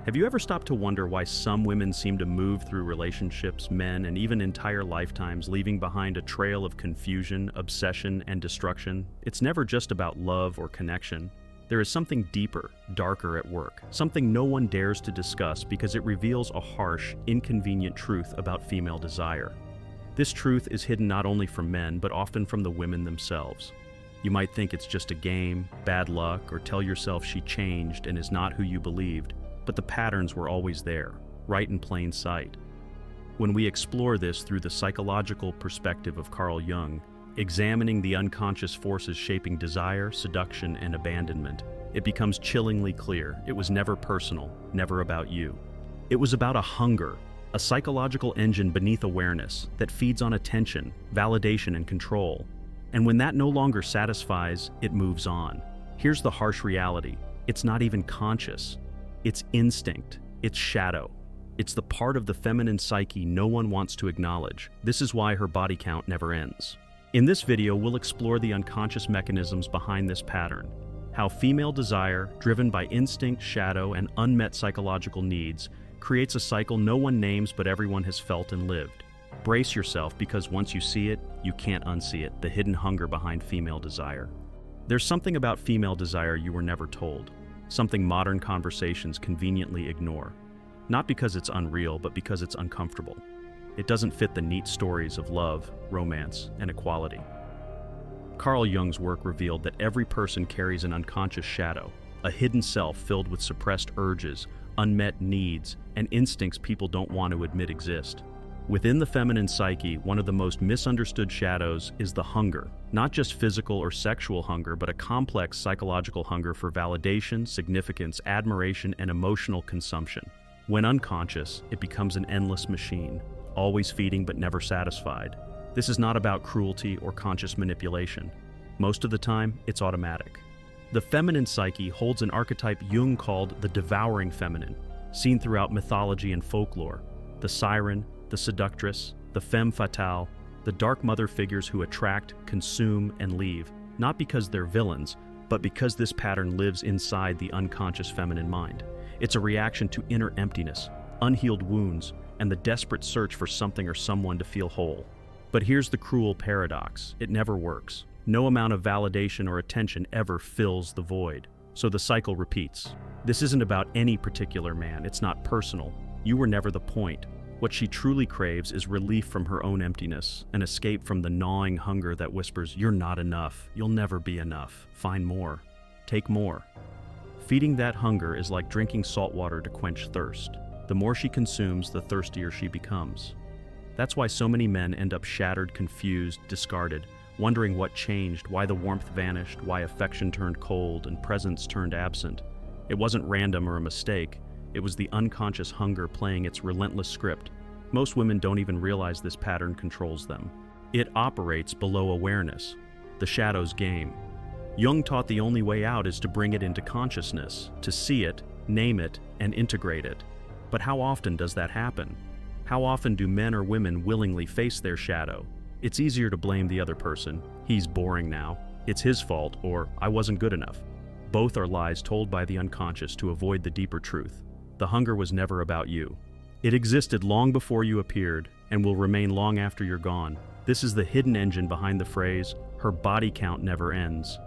Have you ever stopped to wonder why some women seem to move through relationships, men, and even entire lifetimes, leaving behind a trail of confusion, obsession, and destruction? It's never just about love or connection. There is something deeper, darker at work, something no one dares to discuss because it reveals a harsh, inconvenient truth about female desire. This truth is hidden not only from men, but often from the women themselves. You might think it's just a game, bad luck, or tell yourself she changed and is not who you believed. But the patterns were always there, right in plain sight. When we explore this through the psychological perspective of Carl Jung, examining the unconscious forces shaping desire, seduction, and abandonment, it becomes chillingly clear it was never personal, never about you. It was about a hunger, a psychological engine beneath awareness that feeds on attention, validation, and control. And when that no longer satisfies, it moves on. Here's the harsh reality: it's not even conscious. It's instinct, it's shadow. It's the part of the feminine psyche no one wants to acknowledge. This is why her body count never ends. In this video, we'll explore the unconscious mechanisms behind this pattern, how female desire, driven by instinct, shadow, and unmet psychological needs, creates a cycle no one names but everyone has felt and lived. Brace yourself, because once you see it, you can't unsee it, the hidden hunger behind female desire. There's something about female desire you were never told. Something modern conversations conveniently ignore. Not because it's unreal, but because it's uncomfortable. It doesn't fit the neat stories of love, romance, and equality. Carl Jung's work revealed that every person carries an unconscious shadow, a hidden self filled with suppressed urges, unmet needs, and instincts people don't want to admit exist. Within the feminine psyche, one of the most misunderstood shadows is the hunger, not just physical or sexual hunger, but a complex psychological hunger for validation, significance, admiration, and emotional consumption. When unconscious, it becomes an endless machine, always feeding but never satisfied. This is not about cruelty or conscious manipulation. Most of the time, it's automatic. The feminine psyche holds an archetype Jung called the devouring feminine, seen throughout mythology and folklore. The siren, the seductress, the femme fatale, the dark mother figures who attract, consume, and leave, not because they're villains, but because this pattern lives inside the unconscious feminine mind. It's a reaction to inner emptiness, unhealed wounds, and the desperate search for something or someone to feel whole. But here's the cruel paradox: it never works. No amount of validation or attention ever fills the void. So the cycle repeats. This isn't about any particular man, it's not personal. You were never the point. What she truly craves is relief from her own emptiness, an escape from the gnawing hunger that whispers, "You're not enough, you'll never be enough, find more, take more." Feeding that hunger is like drinking salt water to quench thirst. The more she consumes, the thirstier she becomes. That's why so many men end up shattered, confused, discarded, wondering what changed, why the warmth vanished, why affection turned cold and presence turned absent. It wasn't random or a mistake. It was the unconscious hunger playing its relentless script. Most women don't even realize this pattern controls them. It operates below awareness, the shadow's game. Jung taught the only way out is to bring it into consciousness, to see it, name it, and integrate it. But how often does that happen? How often do men or women willingly face their shadow? It's easier to blame the other person. He's boring now. It's his fault, or I wasn't good enough. Both are lies told by the unconscious to avoid the deeper truth. The hunger was never about you. It existed long before you appeared and will remain long after you're gone. This is the hidden engine behind the phrase, "her body count never ends."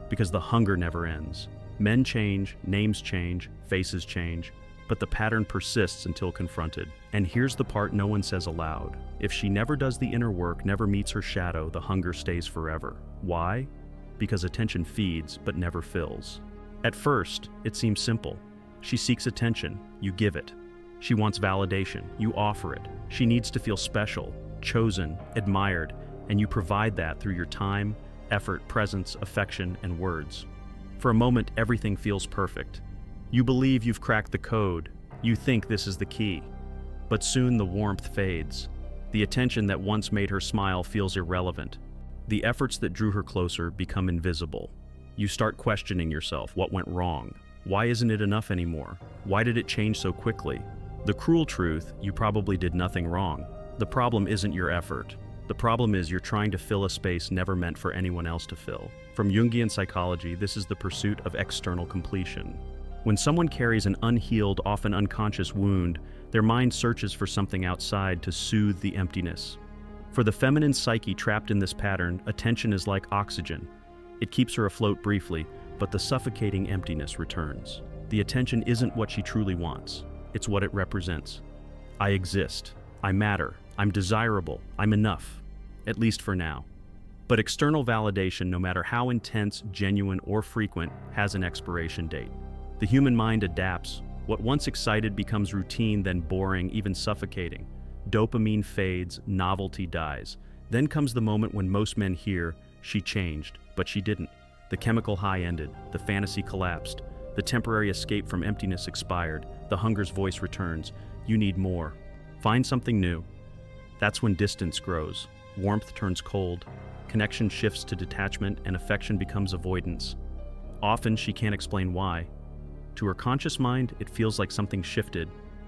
Because the hunger never ends. Men change, names change, faces change, but the pattern persists until confronted. And here's the part no one says aloud. If she never does the inner work, never meets her shadow, the hunger stays forever. Why? Because attention feeds, but never fills. At first, it seems simple. She seeks attention, you give it. She wants validation, you offer it. She needs to feel special, chosen, admired, and you provide that through your time, effort, presence, affection, and words. For a moment, everything feels perfect. You believe you've cracked the code. You think this is the key. But soon the warmth fades. The attention that once made her smile feels irrelevant. The efforts that drew her closer become invisible. You start questioning yourself. What went wrong? Why isn't it enough anymore? Why did it change so quickly? The cruel truth, you probably did nothing wrong. The problem isn't your effort. The problem is you're trying to fill a space never meant for anyone else to fill. From Jungian psychology, this is the pursuit of external completion. When someone carries an unhealed, often unconscious wound, their mind searches for something outside to soothe the emptiness. For the feminine psyche trapped in this pattern, attention is like oxygen. It keeps her afloat briefly, but the suffocating emptiness returns. The attention isn't what she truly wants. It's what it represents. I exist. I matter. I'm desirable. I'm enough. At least for now. But external validation, no matter how intense, genuine, or frequent, has an expiration date. The human mind adapts. What once excited becomes routine, then boring, even suffocating. Dopamine fades, novelty dies. Then comes the moment when most men hear, "She changed," but she didn't. The chemical high ended, the fantasy collapsed, the temporary escape from emptiness expired, the hunger's voice returns, "You need more. Find something new." That's when distance grows, warmth turns cold, connection shifts to detachment, and affection becomes avoidance. Often she can't explain why. To her conscious mind, it feels like something shifted.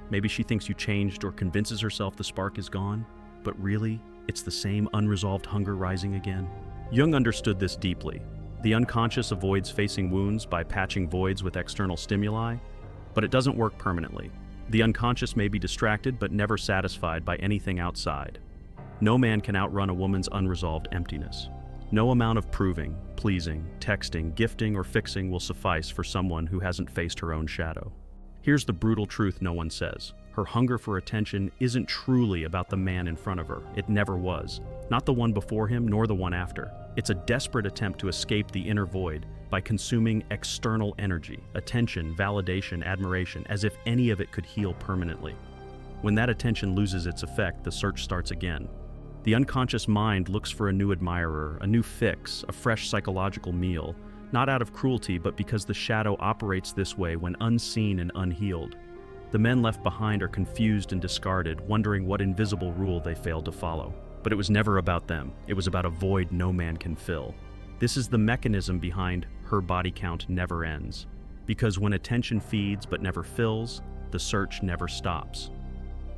Maybe she thinks you changed or convinces herself the spark is gone, but really, it's the same unresolved hunger rising again. Jung understood this deeply. The unconscious avoids facing wounds by patching voids with external stimuli, but it doesn't work permanently. The unconscious may be distracted but never satisfied by anything outside. No man can outrun a woman's unresolved emptiness. No amount of proving, pleasing, texting, gifting, or fixing will suffice for someone who hasn't faced her own shadow. Here's the brutal truth no one says. Her hunger for attention isn't truly about the man in front of her. It never was. Not the one before him, nor the one after. It's a desperate attempt to escape the inner void by consuming external energy, attention, validation, admiration, as if any of it could heal permanently. When that attention loses its effect, the search starts again. The unconscious mind looks for a new admirer, a new fix, a fresh psychological meal, not out of cruelty, but because the shadow operates this way when unseen and unhealed. The men left behind are confused and discarded, wondering what invisible rule they failed to follow. But it was never about them. It was about a void no man can fill. This is the mechanism behind her body count never ends. Because when attention feeds but never fills, the search never stops.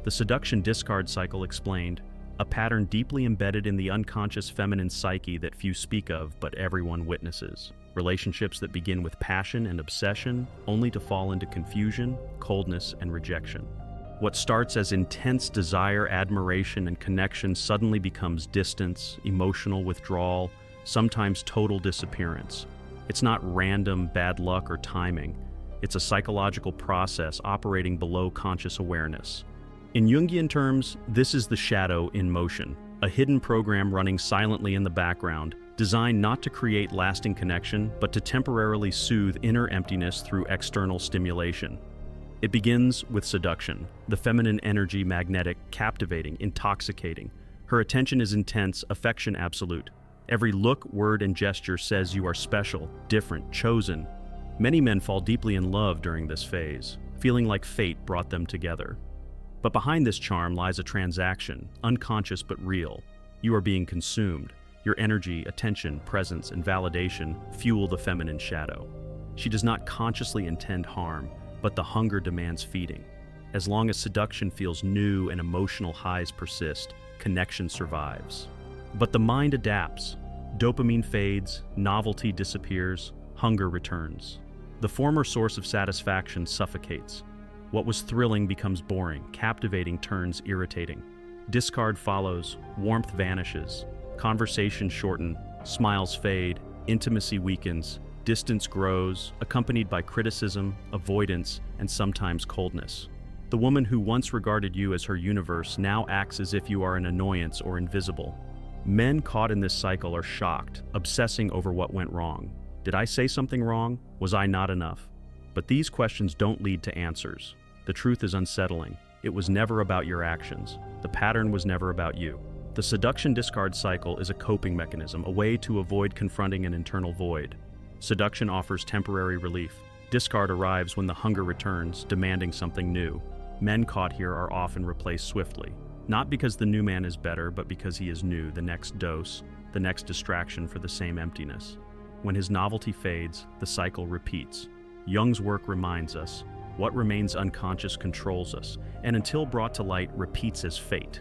The seduction discard cycle explained, a pattern deeply embedded in the unconscious feminine psyche that few speak of but everyone witnesses. Relationships that begin with passion and obsession, only to fall into confusion, coldness, and rejection. What starts as intense desire, admiration, and connection suddenly becomes distance, emotional withdrawal, sometimes total disappearance. It's not random bad luck or timing. It's a psychological process operating below conscious awareness. In Jungian terms, this is the shadow in motion, a hidden program running silently in the background, designed not to create lasting connection, but to temporarily soothe inner emptiness through external stimulation. It begins with seduction, the feminine energy magnetic, captivating, intoxicating. Her attention is intense, affection absolute. Every look, word, and gesture says you are special, different, chosen. Many men fall deeply in love during this phase, feeling like fate brought them together. But behind this charm lies a transaction, unconscious but real. You are being consumed. Your energy, attention, presence, and validation fuel the feminine shadow. She does not consciously intend harm, but the hunger demands feeding. As long as seduction feels new and emotional highs persist, connection survives. But the mind adapts. Dopamine fades, novelty disappears, hunger returns. The former source of satisfaction suffocates. What was thrilling becomes boring, captivating turns irritating. Discard follows, warmth vanishes, conversations shorten, smiles fade, intimacy weakens, distance grows, accompanied by criticism, avoidance, and sometimes coldness. The woman who once regarded you as her universe now acts as if you are an annoyance or invisible. Men caught in this cycle are shocked, obsessing over what went wrong. Did I say something wrong? Was I not enough? But these questions don't lead to answers. The truth is unsettling. It was never about your actions. The pattern was never about you. The seduction discard cycle is a coping mechanism, a way to avoid confronting an internal void. Seduction offers temporary relief. Discard arrives when the hunger returns, demanding something new. Men caught here are often replaced swiftly. Not because the new man is better, but because he is new, the next dose, the next distraction for the same emptiness. When his novelty fades, the cycle repeats. Jung's work reminds us, what remains unconscious controls us, and until brought to light, repeats as fate.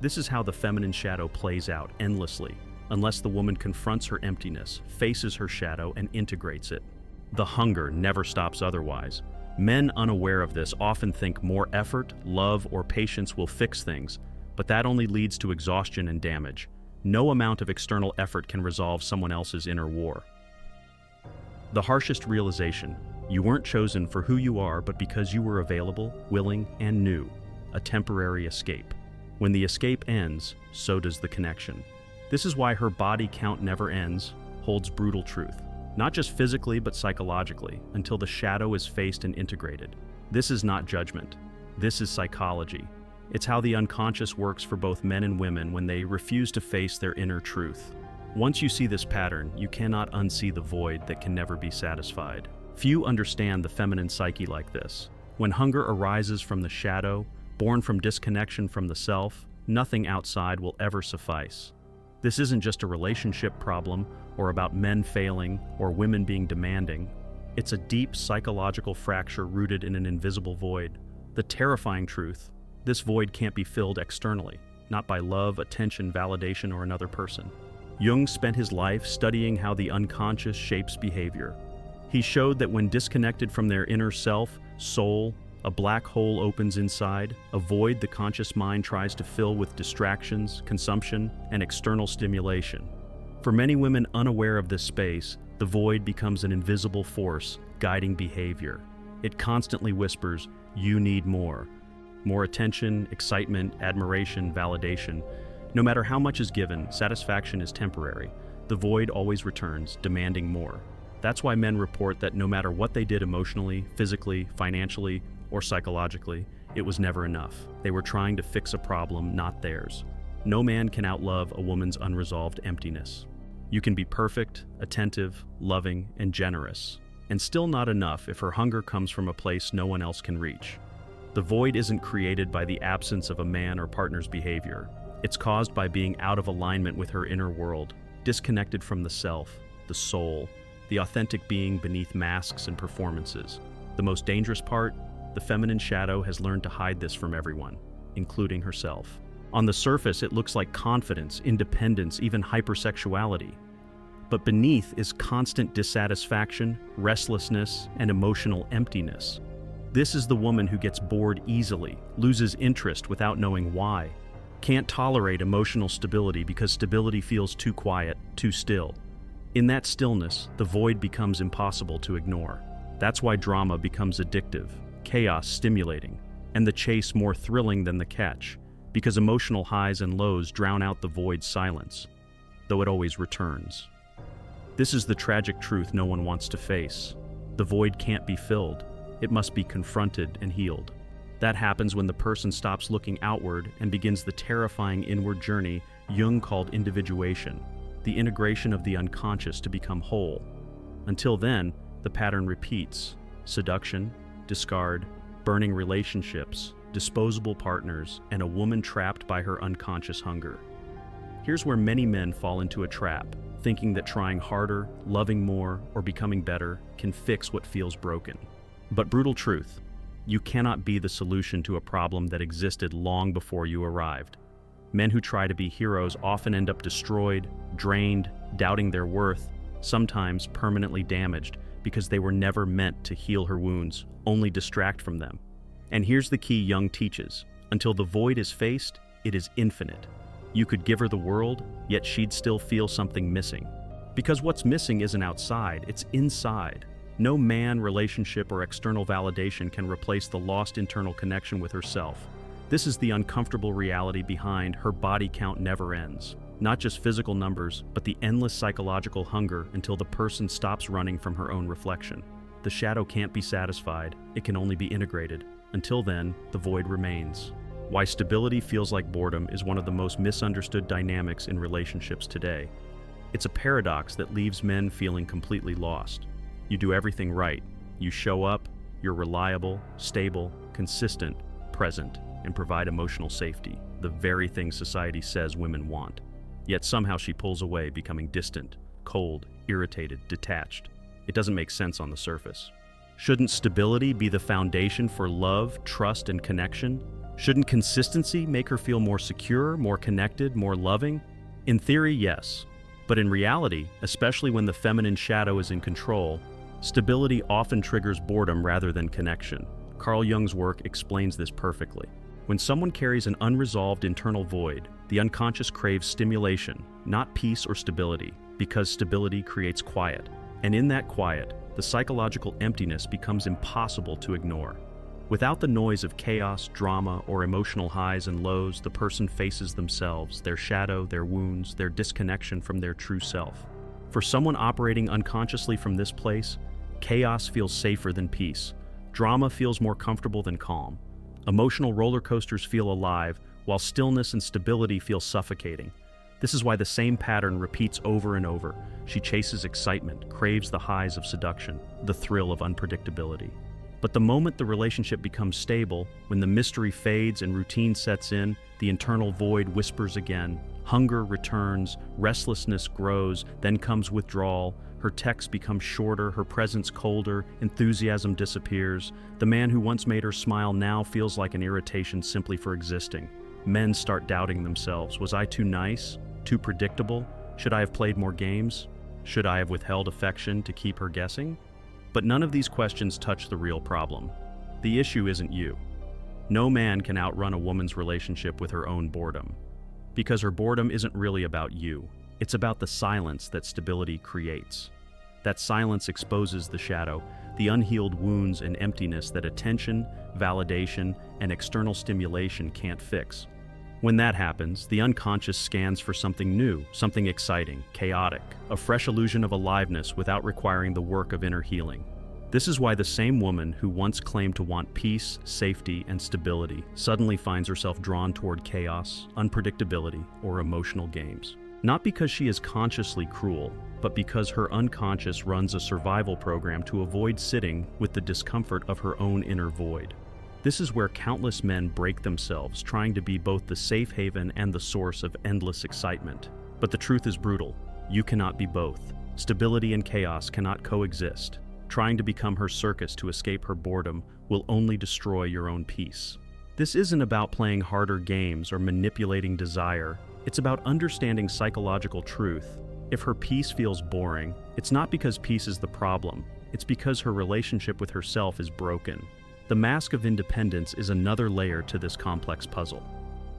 This is how the feminine shadow plays out endlessly, unless the woman confronts her emptiness, faces her shadow, and integrates it. The hunger never stops otherwise. Men unaware of this often think more effort, love, or patience will fix things, but that only leads to exhaustion and damage. No amount of external effort can resolve someone else's inner war. The harshest realization: you weren't chosen for who you are, but because you were available, willing, and new. A temporary escape. When the escape ends, so does the connection. This is why her body count never ends, holds brutal truth. Not just physically, but psychologically, until the shadow is faced and integrated. This is not judgment. This is psychology. It's how the unconscious works for both men and women when they refuse to face their inner truth. Once you see this pattern, you cannot unsee the void that can never be satisfied. Few understand the feminine psyche like this. When hunger arises from the shadow, born from disconnection from the self, nothing outside will ever suffice. This isn't just a relationship problem or about men failing or women being demanding. It's a deep psychological fracture rooted in an invisible void. The terrifying truth: this void can't be filled externally, not by love, attention, validation, or another person. Jung spent his life studying how the unconscious shapes behavior. He showed that when disconnected from their inner self, soul, a black hole opens inside, a void the conscious mind tries to fill with distractions, consumption, and external stimulation. For many women unaware of this space, the void becomes an invisible force guiding behavior. It constantly whispers, "You need more." More attention, excitement, admiration, validation. No matter how much is given, satisfaction is temporary. The void always returns, demanding more. That's why men report that no matter what they did emotionally, physically, financially, or psychologically, it was never enough. They were trying to fix a problem, not theirs. No man can outlove a woman's unresolved emptiness. You can be perfect, attentive, loving, and generous, and still not enough if her hunger comes from a place no one else can reach. The void isn't created by the absence of a man or partner's behavior. It's caused by being out of alignment with her inner world, disconnected from the self, the soul, the authentic being beneath masks and performances. The most dangerous part: the feminine shadow has learned to hide this from everyone, including herself. On the surface, it looks like confidence, independence, even hypersexuality. But beneath is constant dissatisfaction, restlessness, and emotional emptiness. This is the woman who gets bored easily, loses interest without knowing why, can't tolerate emotional stability because stability feels too quiet, too still. In that stillness, the void becomes impossible to ignore. That's why drama becomes addictive, chaos stimulating, and the chase more thrilling than the catch, because emotional highs and lows drown out the void's silence, though it always returns. This is the tragic truth no one wants to face. The void can't be filled. It must be confronted and healed. That happens when the person stops looking outward and begins the terrifying inward journey Jung called individuation, the integration of the unconscious to become whole. Until then, the pattern repeats: seduction, discard, burning relationships, disposable partners, and a woman trapped by her unconscious hunger. Here's where many men fall into a trap, thinking that trying harder, loving more, or becoming better can fix what feels broken. But brutal truth: you cannot be the solution to a problem that existed long before you arrived. Men who try to be heroes often end up destroyed, drained, doubting their worth, sometimes permanently damaged, because they were never meant to heal her wounds, only distract from them. And here's the key Jung teaches: until the void is faced, it is infinite. You could give her the world, yet she'd still feel something missing. Because what's missing isn't outside, it's inside. No man, relationship, or external validation can replace the lost internal connection with herself. This is the uncomfortable reality behind "her body count never ends." Not just physical numbers, but the endless psychological hunger until the person stops running from her own reflection. The shadow can't be satisfied, it can only be integrated. Until then, the void remains. Why stability feels like boredom is one of the most misunderstood dynamics in relationships today. It's a paradox that leaves men feeling completely lost. You do everything right. You show up, you're reliable, stable, consistent, present, and provide emotional safety, the very thing society says women want. Yet somehow she pulls away, becoming distant, cold, irritated, detached. It doesn't make sense on the surface. Shouldn't stability be the foundation for love, trust, and connection? Shouldn't consistency make her feel more secure, more connected, more loving? In theory, yes. But in reality, especially when the feminine shadow is in control, Stability often triggers boredom rather than connection. Carl Jung's work explains this perfectly. When someone carries an unresolved internal void, the unconscious craves stimulation, not peace or stability, because stability creates quiet. And in that quiet, the psychological emptiness becomes impossible to ignore. Without the noise of chaos, drama, or emotional highs and lows, the person faces themselves, their shadow, their wounds, their disconnection from their true self. For someone operating unconsciously from this place, chaos feels safer than peace. Drama feels more comfortable than calm. Emotional roller coasters feel alive, while stillness and stability feel suffocating. This is why the same pattern repeats over and over. She chases excitement, craves the highs of seduction, the thrill of unpredictability. But the moment the relationship becomes stable, when the mystery fades and routine sets in, the internal void whispers again. Hunger returns, restlessness grows, then comes withdrawal. Her texts become shorter, her presence colder, enthusiasm disappears. The man who once made her smile now feels like an irritation simply for existing. Men start doubting themselves. Was I too nice? Too predictable? Should I have played more games? Should I have withheld affection to keep her guessing? But none of these questions touch the real problem. The issue isn't you. No man can outrun a woman's relationship with her own boredom. Because her boredom isn't really about you. It's about the silence that stability creates. That silence exposes the shadow, the unhealed wounds and emptiness that attention, validation, and external stimulation can't fix. When that happens, the unconscious scans for something new, something exciting, chaotic, a fresh illusion of aliveness without requiring the work of inner healing. This is why the same woman who once claimed to want peace, safety, and stability suddenly finds herself drawn toward chaos, unpredictability, or emotional games. Not because she is consciously cruel, but because her unconscious runs a survival program to avoid sitting with the discomfort of her own inner void. This is where countless men break themselves, trying to be both the safe haven and the source of endless excitement. But the truth is brutal. You cannot be both. Stability and chaos cannot coexist. Trying to become her circus to escape her boredom will only destroy your own peace. This isn't about playing harder games or manipulating desire. It's about understanding psychological truth. If her peace feels boring, it's not because peace is the problem. It's because her relationship with herself is broken. The mask of independence is another layer to this complex puzzle.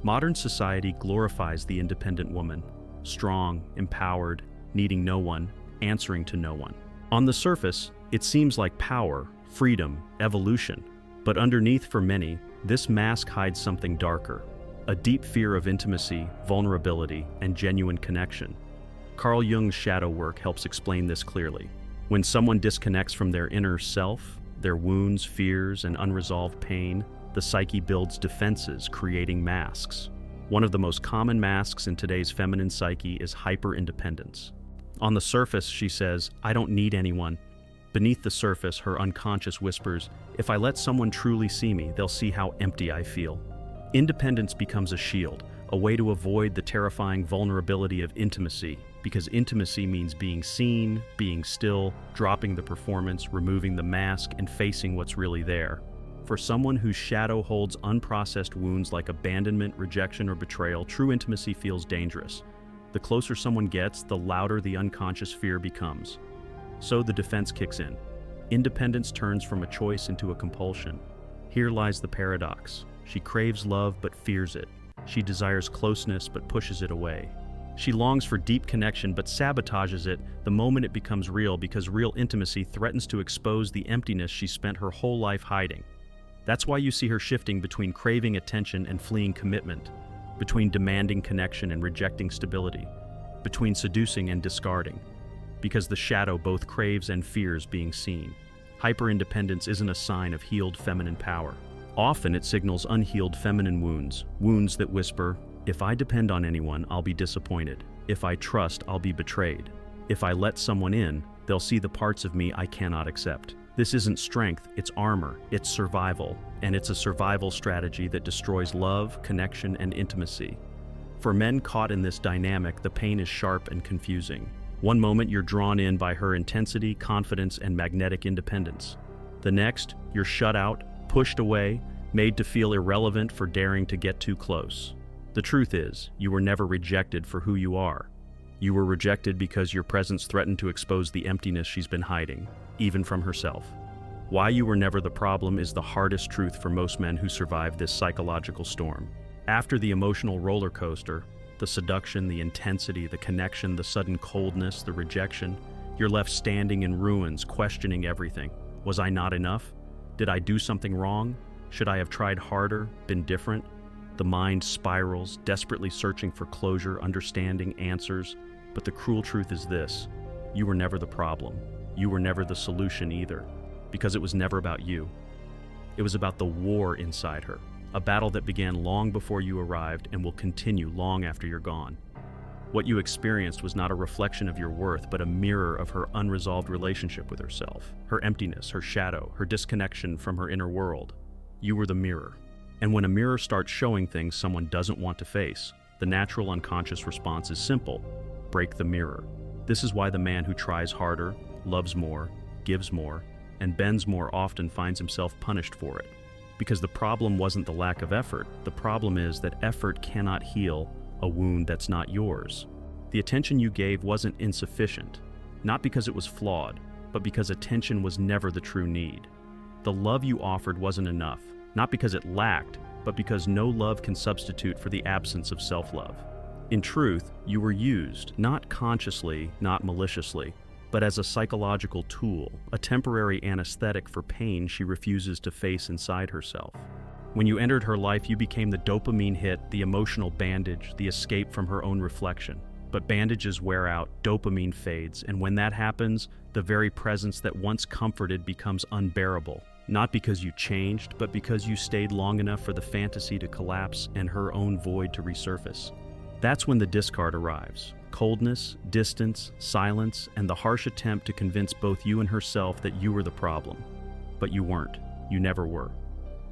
Modern society glorifies the independent woman, strong, empowered, needing no one, answering to no one. On the surface, it seems like power, freedom, evolution. But underneath, for many, this mask hides something darker, a deep fear of intimacy, vulnerability, and genuine connection. Carl Jung's shadow work helps explain this clearly. When someone disconnects from their inner self, their wounds, fears, and unresolved pain, the psyche builds defenses, creating masks. One of the most common masks in today's feminine psyche is hyper-independence. On the surface, she says, "I don't need anyone." Beneath the surface, her unconscious whispers, "If I let someone truly see me, they'll see how empty I feel." Independence becomes a shield, a way to avoid the terrifying vulnerability of intimacy, because intimacy means being seen, being still, dropping the performance, removing the mask, and facing what's really there. For someone whose shadow holds unprocessed wounds like abandonment, rejection, or betrayal, true intimacy feels dangerous. The closer someone gets, the louder the unconscious fear becomes. So the defense kicks in. Independence turns from a choice into a compulsion. Here lies the paradox. She craves love but fears it. She desires closeness but pushes it away. She longs for deep connection but sabotages it the moment it becomes real, because real intimacy threatens to expose the emptiness she spent her whole life hiding. That's why you see her shifting between craving attention and fleeing commitment, between demanding connection and rejecting stability, between seducing and discarding, because the shadow both craves and fears being seen. Hyper-independence isn't a sign of healed feminine power. Often it signals unhealed feminine wounds, wounds that whisper, "If I depend on anyone, I'll be disappointed. If I trust, I'll be betrayed. If I let someone in, they'll see the parts of me I cannot accept." This isn't strength, it's armor, it's survival, and it's a survival strategy that destroys love, connection, and intimacy. For men caught in this dynamic, the pain is sharp and confusing. One moment you're drawn in by her intensity, confidence, and magnetic independence. The next, you're shut out, pushed away, made to feel irrelevant for daring to get too close. The truth is, you were never rejected for who you are. You were rejected because your presence threatened to expose the emptiness she's been hiding. even from herself. Why you were never the problem is the hardest truth for most men who survive this psychological storm. After the emotional roller coaster, the seduction, the intensity, the connection, the sudden coldness, the rejection, you're left standing in ruins, questioning everything. Was I not enough? Did I do something wrong? Should I have tried harder, been different? The mind spirals, desperately searching for closure, understanding, answers. But the cruel truth is this: you were never the problem. You were never the solution either, because it was never about you. It was about the war inside her, a battle that began long before you arrived and will continue long after you're gone. What you experienced was not a reflection of your worth, but a mirror of her unresolved relationship with herself, her emptiness, her shadow, her disconnection from her inner world. You were the mirror. And when a mirror starts showing things someone doesn't want to face, the natural unconscious response is simple: break the mirror. This is why the man who tries harder, loves more, gives more, and bends more often finds himself punished for it. Because the problem wasn't the lack of effort. The problem is that effort cannot heal a wound that's not yours. The attention you gave wasn't insufficient, not because it was flawed, but because attention was never the true need. The love you offered wasn't enough, not because it lacked, but because no love can substitute for the absence of self-love. In truth, you were used, not consciously, not maliciously, but as a psychological tool, a temporary anesthetic for pain she refuses to face inside herself. When you entered her life, you became the dopamine hit, the emotional bandage, the escape from her own reflection. But bandages wear out, dopamine fades, and when that happens, the very presence that once comforted becomes unbearable. Not because you changed, but because you stayed long enough for the fantasy to collapse and her own void to resurface. That's when the discard arrives. Coldness, distance, silence, and the harsh attempt to convince both you and herself that you were the problem. But you weren't. You never were.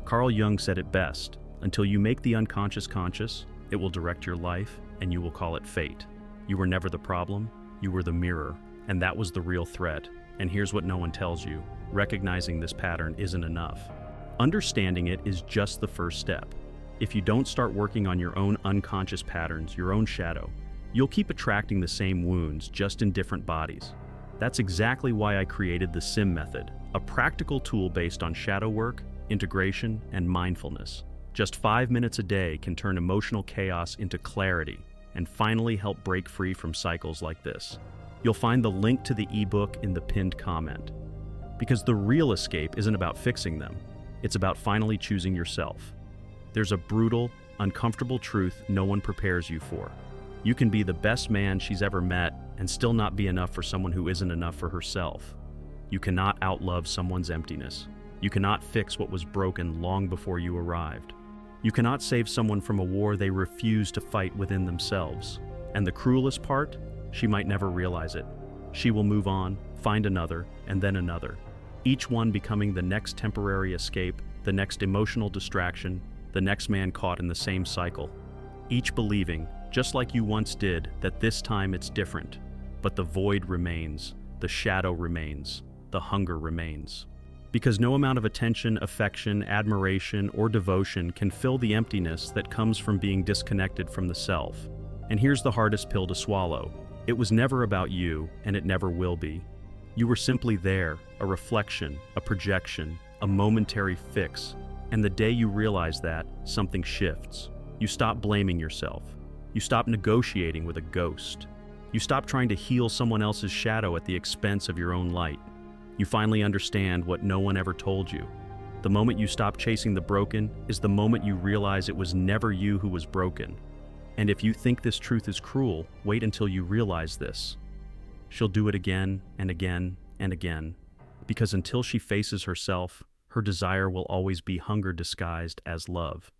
Carl Jung said it best: until you make the unconscious conscious, it will direct your life, and you will call it fate. You were never the problem, you were the mirror, and that was the real threat. And here's what no one tells you: recognizing this pattern isn't enough. Understanding it is just the first step. If you don't start working on your own unconscious patterns, your own shadow, you'll keep attracting the same wounds, just in different bodies. That's exactly why I created the SIM method, a practical tool based on shadow work, integration, and mindfulness. Just 5 minutes a day can turn emotional chaos into clarity and finally help break free from cycles like this. You'll find the link to the ebook in the pinned comment. Because the real escape isn't about fixing them, it's about finally choosing yourself. There's a brutal, uncomfortable truth no one prepares you for. You can be the best man she's ever met and still not be enough for someone who isn't enough for herself. You cannot outlove someone's emptiness. You cannot fix what was broken long before you arrived. You cannot save someone from a war they refuse to fight within themselves. And the cruelest part? She might never realize it. She will move on, find another, and then another. Each one becoming the next temporary escape, the next emotional distraction, the next man caught in the same cycle. Each believing, just like you once did, that this time it's different. But the void remains, the shadow remains, the hunger remains. Because no amount of attention, affection, admiration, or devotion can fill the emptiness that comes from being disconnected from the self. And here's the hardest pill to swallow. It was never about you, and it never will be. You were simply there, a reflection, a projection, a momentary fix. And the day you realize that, something shifts. You stop blaming yourself. You stop negotiating with a ghost. You stop trying to heal someone else's shadow at the expense of your own light. You finally understand what no one ever told you. The moment you stop chasing the broken is the moment you realize it was never you who was broken. And if you think this truth is cruel, wait until you realize this. She'll do it again and again and again, because until she faces herself, her desire will always be hunger disguised as love.